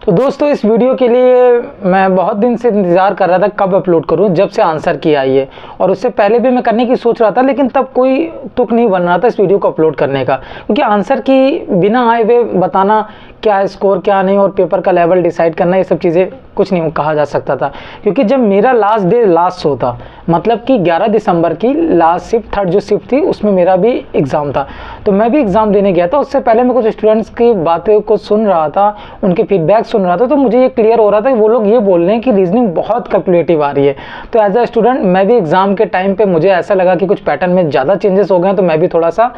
तो दोस्तों इस वीडियो के लिए मैं बहुत दिन से इंतज़ार कर रहा था कब अपलोड करूं, जब से आंसर की आई है। और उससे पहले भी मैं करने की सोच रहा था, लेकिन तब कोई तुक नहीं बन रहा था इस वीडियो को अपलोड करने का, क्योंकि आंसर की बिना आए हुए बताना क्या स्कोर क्या नहीं और पेपर का लेवल डिसाइड करना, ये सब चीज़ें कुछ नहीं कहा जा सकता था। क्योंकि जब मेरा लास्ट डे लास्ट शो था, मतलब कि 11 दिसंबर की लास्ट शिफ्ट, थर्ड जो शिफ्ट थी, उसमें मेरा भी एग्ज़ाम था, तो मैं भी एग्ज़ाम देने गया था। उससे पहले मैं कुछ स्टूडेंट्स की बातें को सुन रहा था, उनके फीडबैक सुन रहा था, तो मुझे ये क्लियर हो रहा था कि वो लोग ये बोल रहे हैं कि रीजनिंग बहुत कैलकुलेटिव आ रही है। तो एज अ स्टूडेंट मैं भी एग्ज़ाम के टाइम पे मुझे ऐसा लगा कि कुछ पैटर्न में ज़्यादा चेंजेस हो गए हैं, तो मैं भी थोड़ा सा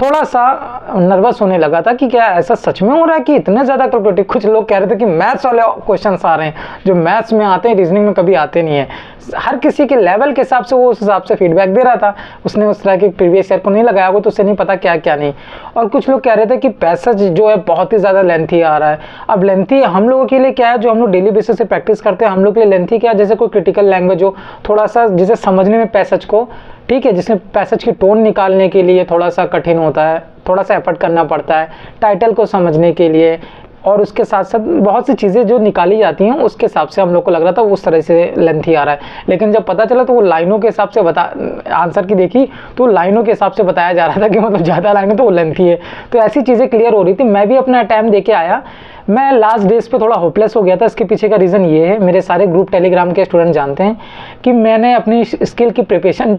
नर्वस होने लगा था कि क्या ऐसा सच में हो रहा है कि इतने ज़्यादा कैलकुलेटिव। कुछ लोग कह रहे थे कि मैथ्स वाले क्वेश्चंस आ रहे हैं जो मैथ्स में आते हैं, रीजनिंग में कभी आते नहीं है। हर किसी के लेवल के हिसाब से वो उस हिसाब से फीडबैक दे रहा था। उसने उस तरह के प्रीवियस ईयर को नहीं लगाया वो, तो उससे नहीं पता क्या क्या नहीं। और कुछ लोग कह रहे थे कि पैसेज जो है बहुत ही ज़्यादा लेंथी आ रहा है। अब लेंथी हम लोगों के लिए क्या है, जो हम लोग डेली बेसिस से प्रैक्टिस करते हैं, हम लोग के लिए लेंथी क्या है, जैसे कोई क्रिटिकल लैंग्वेज हो, थोड़ा सा जिसे समझने में पैसेज को, ठीक है, जिसमें पैसेज की टोन निकालने के लिए थोड़ा सा कठिन होता है, थोड़ा सा एफर्ट करना पड़ता है टाइटल को समझने के लिए, और उसके साथ साथ बहुत सी चीज़ें जो निकाली जाती हैं उसके हिसाब से हम लोग को लग रहा था उस तरह से लेंथी आ रहा है। लेकिन जब पता चला तो वो लाइनों के हिसाब से आंसर की देखी तो लाइनों के हिसाब से बताया जा रहा था कि मतलब ज़्यादा लाइन है तो वो लेंथी है। तो ऐसी चीज़ें क्लियर हो रही थी। मैं भी अपना टाइम दे के आया। मैं लास्ट डेज पे थोड़ा होपलेस हो गया था। इसके पीछे का रीज़न ये है, मेरे सारे ग्रुप टेलीग्राम के स्टूडेंट जानते हैं कि मैंने अपनी स्किल की प्रिपरेशन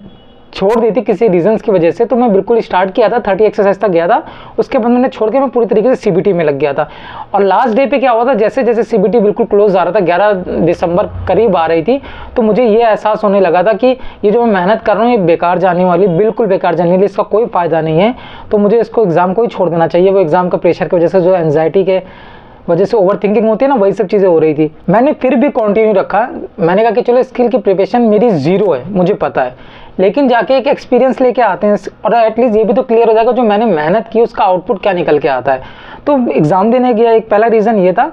छोड़ दी थी किसी रीजंस की वजह से। तो मैं बिल्कुल स्टार्ट किया था, 30 एक्सरसाइज तक गया था, उसके बाद मैंने छोड़ के मैं पूरी तरीके से सीबीटी में लग गया था। और लास्ट डे पे क्या हुआ था, जैसे जैसे सीबीटी बिल्कुल क्लोज आ रहा था, 11 दिसंबर करीब आ रही थी, तो मुझे ये एहसास होने लगा था कि ये जो मैं मेहनत कर रहा हूँ ये बेकार जाने वाली, बिल्कुल बेकार जाने वाली, इसका कोई फ़ायदा नहीं है। तो मुझे इसको एग्ज़ाम को ही छोड़ देना चाहिए। वो एग्ज़ाम का प्रेशर की वजह से, जो एंजाइटी के वजह से ओवर थिंकिंग होती है ना, वही सब चीज़ें हो रही थी। मैंने फिर भी कंटिन्यू रखा। मैंने कहा कि चलो स्किल की प्रिपरेशन मेरी ज़ीरो है, मुझे पता है, लेकिन जाके एक एक्सपीरियंस लेके आते हैं और एटलीस्ट ये भी तो क्लियर हो जाएगा जो मैंने मेहनत की उसका आउटपुट क्या निकल के आता है। तो एग्ज़ाम देने गया, एक पहला रीज़न ये था।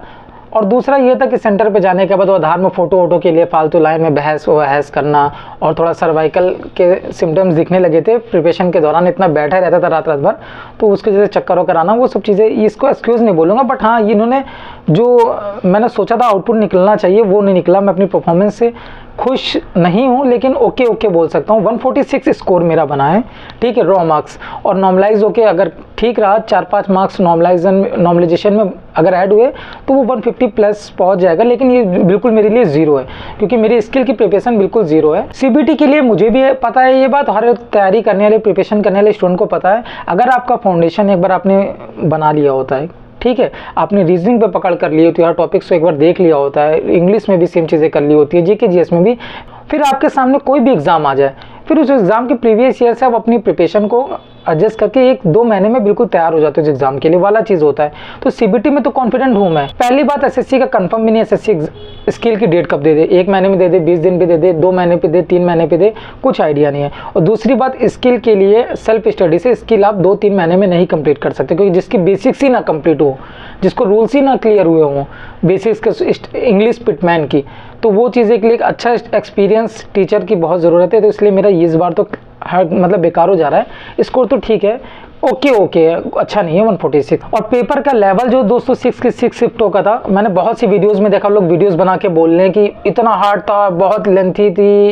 और दूसरा ये था कि सेंटर पे जाने के बाद वो आधार में फ़ोटो वोटो के लिए फालतू लाइन में बहस करना, और थोड़ा सर्वाइकल के सिम्टम्स दिखने लगे थे प्रिपरेशन के दौरान, इतना बैठा रहता था रात भर, तो उसके जैसे चक्कर वक्कर आना, वो सब चीज़ें, इसको एक्सक्यूज़ नहीं बोलूँगा, बट हाँ इन्होंने जो मैंने सोचा था आउटपुट निकलना चाहिए वो नहीं निकला। मैं अपनी परफॉर्मेंस से खुश नहीं हूँ, लेकिन ओके बोल सकता हूँ। 146 स्कोर मेरा बना है, ठीक है, रॉ मार्क्स, और नॉर्मलाइज होके अगर ठीक रहा 4-5 मार्क्स नॉर्मलाइजेशन में अगर ऐड हुए तो वो 150 प्लस पहुँच जाएगा। लेकिन ये बिल्कुल मेरे लिए ज़ीरो है, क्योंकि मेरी स्किल की प्रिपरेशन बिल्कुल ज़ीरो है। सीबीटी के लिए मुझे भी पता है ये बात, हर तैयारी करने वाले, प्रिपरेशन करने वाले स्टूडेंट को पता है। अगर आपका फाउंडेशन एक बार आपने बना लिया होता है, ठीक है, आपने रीजनिंग पे पकड़ कर ली होती है, हर टॉपिक्स को एक बार देख लिया होता है, इंग्लिश में भी सेम चीज़ें कर ली होती है, जीके जीएस में भी, फिर आपके सामने कोई भी एग्ज़ाम आ जाए, फिर उस एग्ज़ाम के प्रीवियस ईयर से आप अपनी प्रिपरेशन को एडजस्ट करके 1-2 महीने में बिल्कुल तैयार हो जाते हो एग्जाम के लिए, वाला चीज़ होता है। तो सीबीटी में तो कॉन्फिडेंट हूँ मैं। पहली बात, एसएससी का कंफर्म भी नहीं, एसएससी स्किल की डेट कब दे दे, 1 महीने में दे दे, 20 दिन पे दे दे, 2 महीने पे दे, 3 महीने पे दे, कुछ आइडिया नहीं है। और दूसरी बात, स्किल के लिए सेल्फ स्टडी से स्किल आप 2-3 महीने में नहीं कंप्लीट कर सकते, क्योंकि जिसकी बेसिक्स ही ना कंप्लीट हो, जिसको रूल्स ही ना क्लियर हुए हों बेसिक्स के इंग्लिश पिटमैन की, तो वो चीज़ें के लिए एक अच्छा एक्सपीरियंस टीचर की बहुत ज़रूरत है। तो इसलिए मेरा इस बार तो मतलब बेकार हो जा रहा है। स्कोर तो ठीक है, ओके अच्छा नहीं है 146। और पेपर का लेवल जो दोस्तों 6 की 6 शिफ्टों का था, मैंने बहुत सी वीडियोस में देखा, लोग वीडियोस बना के बोल रहे हैं कि इतना हार्ड था, बहुत लेंथी थी,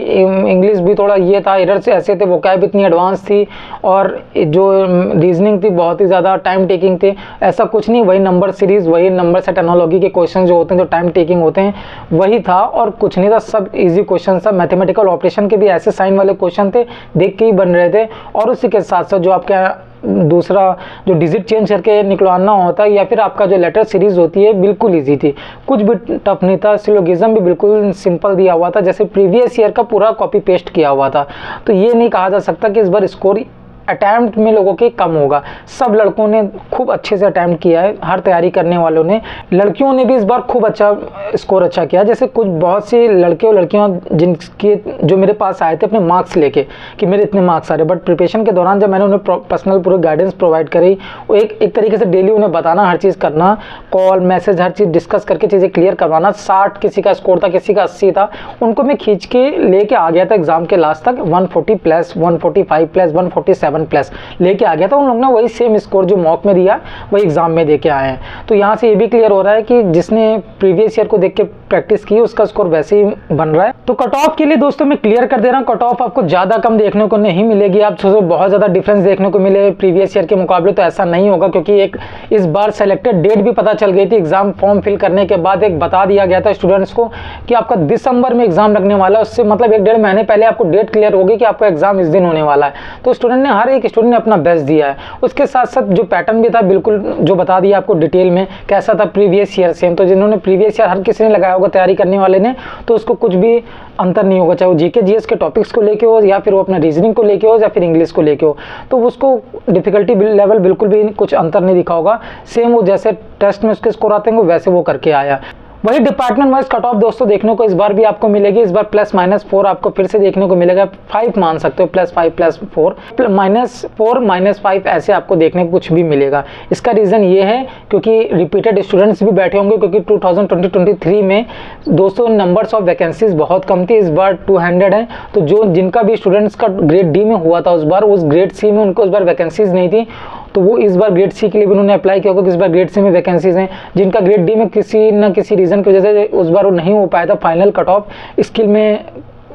इंग्लिश भी थोड़ा ये था, एरर से ऐसे थे, वोकैब इतनी एडवांस थी, और जो रीजनिंग थी बहुत ही ज़्यादा टाइम टेकिंग थे। ऐसा कुछ नहीं, वही नंबर सीरीज़, वही नंबर सेट एनालॉजी के क्वेश्चन जो होते हैं, जो टाइम टेकिंग होते हैं, वही था और कुछ नहीं था। सब ईजी क्वेश्चन था। मैथमेटिकल ऑपरेशन के भी ऐसे साइन वाले क्वेश्चन थे, देख के ही बन रहे थे। और उसी के साथ साथ जो आपके दूसरा जो डिजिट चेंज करके निकलवाना होता है, या फिर आपका जो लेटर सीरीज होती है, बिल्कुल इजी थी, कुछ भी टफ नहीं था। सिलोगिज्म भी बिल्कुल सिंपल दिया हुआ था, जैसे प्रीवियस ईयर का पूरा कॉपी पेस्ट किया हुआ था। तो ये नहीं कहा जा सकता कि इस बार स्कोर अटैम्प्ट में लोगों के कम होगा। सब लड़कों ने खूब अच्छे से अटैम्प्ट किया है, हर तैयारी करने वालों ने। लड़कियों ने भी इस बार खूब अच्छा स्कोर अच्छा किया। जैसे कुछ बहुत सी लड़के और लड़कियां जिनके जो मेरे पास आए थे अपने मार्क्स लेके कि मेरे इतने मार्क्स आ रहे, बट प्रिपरेशन के दौरान जब मैंने उन्हें पर्सनल पूरी गाइडेंस प्रोवाइड करी, वो एक तरीके से डेली उन्हें बताना, हर चीज़ करना, कॉल मैसेज हर चीज़ डिस्कस करके चीज़ें क्लियर करवाना। 60 किसी का स्कोर था, किसी का 80 था, उनको मैं खींच के लेके आ गया था एग्जाम के लास्ट तक 140 प्लस 145 प्लस 147 7+ लेके आ गया था, उन लोग ने वही सेम स्कोर जो मॉक में दिया वही एग्जाम में दे के आए हैं। तो यहाँ से ये भी क्लियर हो रहा है कि जिसने प्रीवियस ईयर को देख के प्रैक्टिस की उसका स्कोर वैसे ही बन रहा है। तो कट ऑफ के लिए दोस्तों मैं क्लियर कर दे रहा हूँ, कट ऑफ आपको ज़्यादा कम देखने को नहीं मिलेगी। आप सोचो बहुत ज़्यादा डिफरेंस देखने को मिले प्रीवियस ईयर के मुकाबले, तो ऐसा नहीं होगा, क्योंकि एक इस बार सेलेक्टेड डेट भी पता चल गई थी। एग्जाम फॉर्म फिल करने के बाद एक बता दिया गया था स्टूडेंट्स को कि आपका दिसंबर में एग्जाम लगने वाला है। उससे मतलब 1-1.5 महीने पहले आपको डेट क्लियर होगी कि आपका एग्जाम इस दिन होने वाला है। तो स्टूडेंट ने, हर एक स्टूडेंट ने अपना बेस्ट दिया है। उसके साथ साथ जो पैटर्न भी था बिल्कुल जो बता दिया आपको डिटेल में कैसा था प्रीवियस ईयर सेम। तो जिन्होंने प्रीवियस ईयर हर किसी ने लगाया होगा तैयारी करने वाले ने, तो उसको कुछ भी अंतर नहीं होगा, चाहे वो जीके जीएस के टॉपिक्स को लेके हो या फिर वो अपना रीजनिंग को लेके हो या फिर इंग्लिश को लेके हो, तो उसको डिफिकल्टी लेवल बिल्कुल भी कुछ अंतर नहीं दिखा होगा। सेम वो जैसे टेस्ट में उसके स्कोर आते हैं वैसे वो करके आया। वही डिपार्टमेंट वाइज कट ऑफ दोस्तों देखने को इस बार भी आपको मिलेगी। इस बार +-4 आपको फिर से देखने को मिलेगा। 5 मान सकते हो, +5 +4 -4 -5 ऐसे आपको देखने को कुछ भी मिलेगा। इसका रीज़न ये है क्योंकि रिपीटेड स्टूडेंट्स भी बैठे होंगे, क्योंकि 2020-23 में दोस्तों नंबर्स ऑफ वैकेंसीज बहुत कम थी। इस बार 200 है, तो जो जिनका भी स्टूडेंट्स का ग्रेड डी में हुआ था उस बार, उस ग्रेड सी में उनको इस बार वैकेंसीज नहीं थी, तो वो इस बार ग्रेड सी के लिए भी उन्होंने अप्लाई किया होगा कि इस बार ग्रेड सी में वैकेंसीज हैं। जिनका ग्रेड डी में किसी न किसी रीज़न की वजह से उस बार वो नहीं हो पाया था फाइनल कट ऑफ स्किल में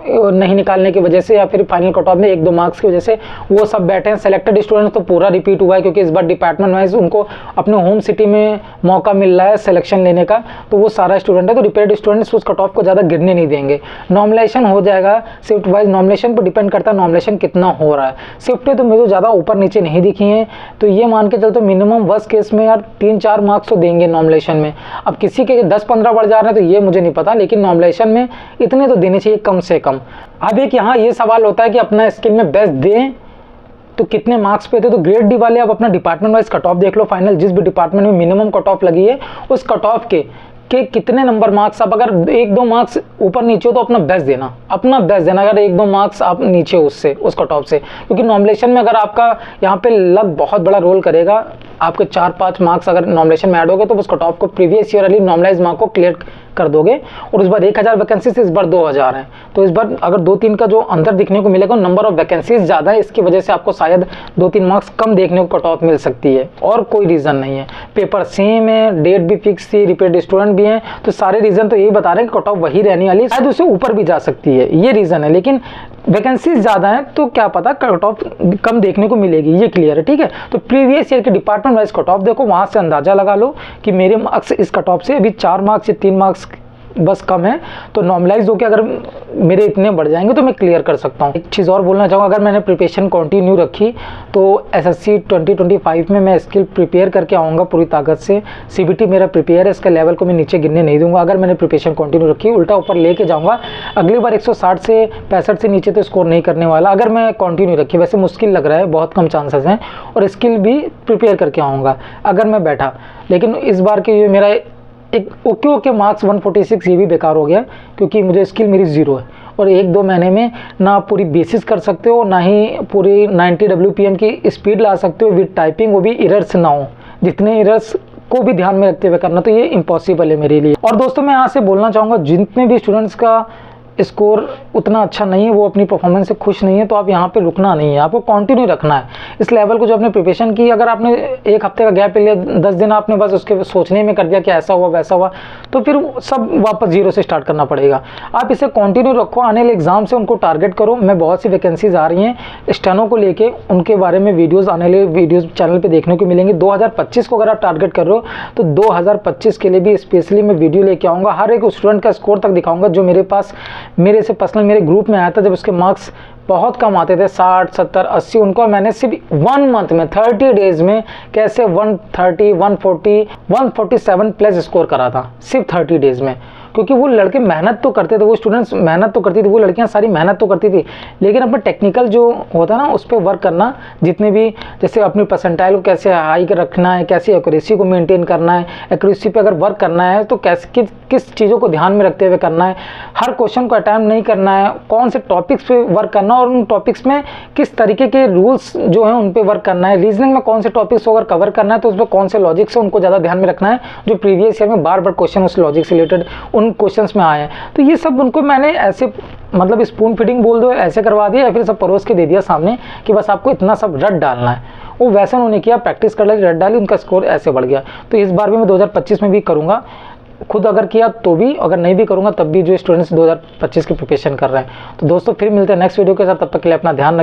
नहीं निकालने की वजह से या फिर फाइनल कट ऑफ में 1-2 मार्क्स की वजह से, वो सब बैठे हैं। सेलेक्टेड स्टूडेंट्स तो पूरा रिपीट हुआ है, क्योंकि इस बार डिपार्टमेंट वाइज उनको अपने होम सिटी में मौका मिल रहा है सिलेक्शन लेने का, तो वो सारा स्टूडेंट है। तो रिपीटेड स्टूडेंट्स उस कट ऑफ को ज़्यादा गिरने नहीं देंगे। नॉमिनेशन हो जाएगा शिफ्ट वाइज, नॉमिनेशन पर डिपेंड करता है नॉमिनेशन कितना हो रहा है। शिफ्टें तो मुझे ज़्यादा ऊपर नीचे नहीं दिखी हैं, तो ये मान के चलते मिनिमम वर्स्ट केस में यार 3-4 मार्क्स तो देंगे नॉमिनेशन में। अब किसी के 10-15 बढ़ जा रहे हैं तो ये मुझे नहीं पता, लेकिन नॉमिनेशन में इतने तो देने चाहिए कम से कम। अब एक यहाँ ये सवाल होता है कि अपना स्किल में बेस्ट दें तो कितने मार्क्स पे थे। तो ग्रेड डी वाले आप अपना डिपार्टमेंट वाइज कट ऑफ देख लो, फाइनल जिस भी डिपार्टमेंट में मिनिमम कट ऑफ लगी है उस कट ऑफ के कितने नंबर मार्क्स, आप अगर 1-2 मार्क्स ऊपर नीचे हो तो अपना बेस्ट देना, अपना बेस्ट देना। अगर 1-2 मार्क्स आप नीचे उससे उस कट ऑफ से, क्योंकि नॉमिनेशन में अगर आपका यहाँ पे लक बहुत बड़ा रोल करेगा, आपके 4-5 मार्क्स अगर नॉमिनेशन में ऐड हो गए तो उस कट ऑफ को प्रीवियस ईयर वाली नॉर्मलाइज मार्क को क्लियर कर दोगे। और इस बार 1000 वैकेंसी से इस बार 2000 है, तो इस बार अगर 2-3 का जो अंतर दिखने को मिलेगा, नंबर ऑफ वैकेंसीज ज़्यादा है, इसकी वजह से आपको शायद 2-3 मार्क्स कम देखने को कट ऑफ मिल सकती है, और कोई रीज़न नहीं है। पेपर सेम है, डेट भी फिक्स थी, रिपीटेड स्टूडेंट भी हैं, तो सारे रीज़न तो यही बता रहे हैं कि कट ऑफ वही रहने वाली है, शायद उससे ऊपर भी जा सकती है, ये रीज़न है। लेकिन वैकेंसीज ज़्यादा हैं तो क्या पता कट ऑफ कम देखने को मिलेगी, ये क्लियर है। ठीक है, तो प्रीवियस ईयर के डिपार्टमेंट वाइज कट ऑफ देखो, वहाँ से अंदाज़ा लगा लो कि मेरे मार्क्स इस कट ऑफ से अभी 4 मार्क्स या 3 मार्क्स बस कम है, तो नॉर्मलाइज होकर अगर मेरे इतने बढ़ जाएंगे तो मैं क्लियर कर सकता हूँ। एक चीज़ और बोलना चाहूँगा, अगर मैंने प्रिपरेशन कंटिन्यू रखी तो एसएससी 2025 में मैं स्किल प्रिपेयर करके आऊँगा पूरी ताकत से। सीबीटी मेरा प्रिपेयर है, इसका लेवल को मैं नीचे गिरने नहीं दूंगा। अगर मैंने प्रिपरेशन कंटिन्यू रखी, उल्टा ऊपर लेके जाऊँगा। अगली बार 160 से 65 से नीचे तो स्कोर नहीं करने वाला अगर मैं कंटिन्यू रखी। वैसे मुश्किल लग रहा है, बहुत कम चांसेस हैं, और स्किल भी प्रिपेयर करके आऊँगा अगर मैं बैठा। लेकिन इस बार के ये मेरा एक ओके मार्क्स 146 ये भी बेकार हो गया, क्योंकि मुझे स्किल मेरी 0 है, और 1-2 महीने में ना पूरी बेसिस कर सकते हो, ना ही पूरी 90 WPM की स्पीड ला सकते हो विद टाइपिंग, वो भी एरर्स ना हो। जितने एरर्स को भी ध्यान में रखते हुए करना, तो ये इम्पॉसिबल है मेरे लिए। और दोस्तों मैं यहाँ से बोलना चाहूँगा, जितने भी स्टूडेंट्स का स्कोर उतना अच्छा नहीं है, वो अपनी परफॉर्मेंस से खुश नहीं है, तो आप यहाँ पे रुकना नहीं है, आपको कंटिन्यू रखना है इस लेवल को जो आपने प्रिपरेशन की। अगर आपने 1 हफ्ते का गैप लिया, 10 दिन आपने बस उसके सोचने में कर दिया कि ऐसा हुआ वैसा हुआ, तो फिर सब वापस 0 से स्टार्ट करना पड़ेगा। आप इसे कंटिन्यू रखो, आने वाले एग्जाम से उनको टारगेट करो। मैं बहुत सी वैकेंसीज आ रही हैं स्टेनो को लेके, उनके बारे में वीडियोज़ आने वाले वीडियोज़ चैनल पर देखने को मिलेंगे। 2025 को अगर आप टारगेट कर रहे हो तो 2025 के लिए भी स्पेशली मैं वीडियो लेके आऊँगा। हर एक स्टूडेंट का स्कोर तक दिखाऊँगा जो मेरे पास मेरे से पर्सनल मेरे ग्रुप में आया था, जब उसके मार्क्स बहुत कम आते थे 60, 70, 80, उनको मैंने सिर्फ 1 मंथ में 30 डेज में कैसे 130, 140, 147+ स्कोर करा था सिर्फ 30 डेज में। क्योंकि वो लड़के मेहनत तो करते थे, वो स्टूडेंट्स मेहनत तो करती थी, वो लड़कियां सारी मेहनत तो करती थी, लेकिन अपना टेक्निकल जो होता है ना उस पर वर्क करना, जितने भी जैसे अपनी परसेंटाइल को कैसे हाई रखना है, कैसे एक्यूरेसी को मेंटेन करना है, एक्यूरेसी पे अगर वर्क करना है तो कैसे किस चीज़ों को ध्यान में रखते हुए करना है, हर क्वेश्चन को अटैम्प्ट नहीं करना है, कौन से टॉपिक्स पे वर्क करना और उन टॉपिक्स में किस तरीके के रूल्स जो हैं उन पे वर्क करना है, रीजनिंग में कौन से टॉपिक्स अगर कवर करना है तो उस पर कौन से लॉजिक्स है उनको ज़्यादा ध्यान में रखना है, जो प्रीवियस ईयर में बार बार क्वेश्चन उस लॉजिक से रिलेटेड उन क्वेश्चंस में आए हैं। तो ये सब उनको मैंने ऐसे मतलब स्पून फीडिंग बोल दो, ऐसे करवा दिया, या फिर सब परोस के दे दिया सामने कि बस आपको इतना सब रट डालना है। वो वैसे उन्होंने किया, प्रैक्टिस कर ली, रट डाली, उनका स्कोर ऐसे बढ़ गया। तो इस बार भी मैं 2025 में भी करूँगा, खुद अगर किया तो भी, अगर नहीं भी करूँगा तब भी जो स्टूडेंट्स 2025 की प्रिपरेशन कर रहे हैं। तो दोस्तों फिर मिलते हैं नेक्स्ट वीडियो के साथ, तब तक के लिए अपना ध्यान रखें।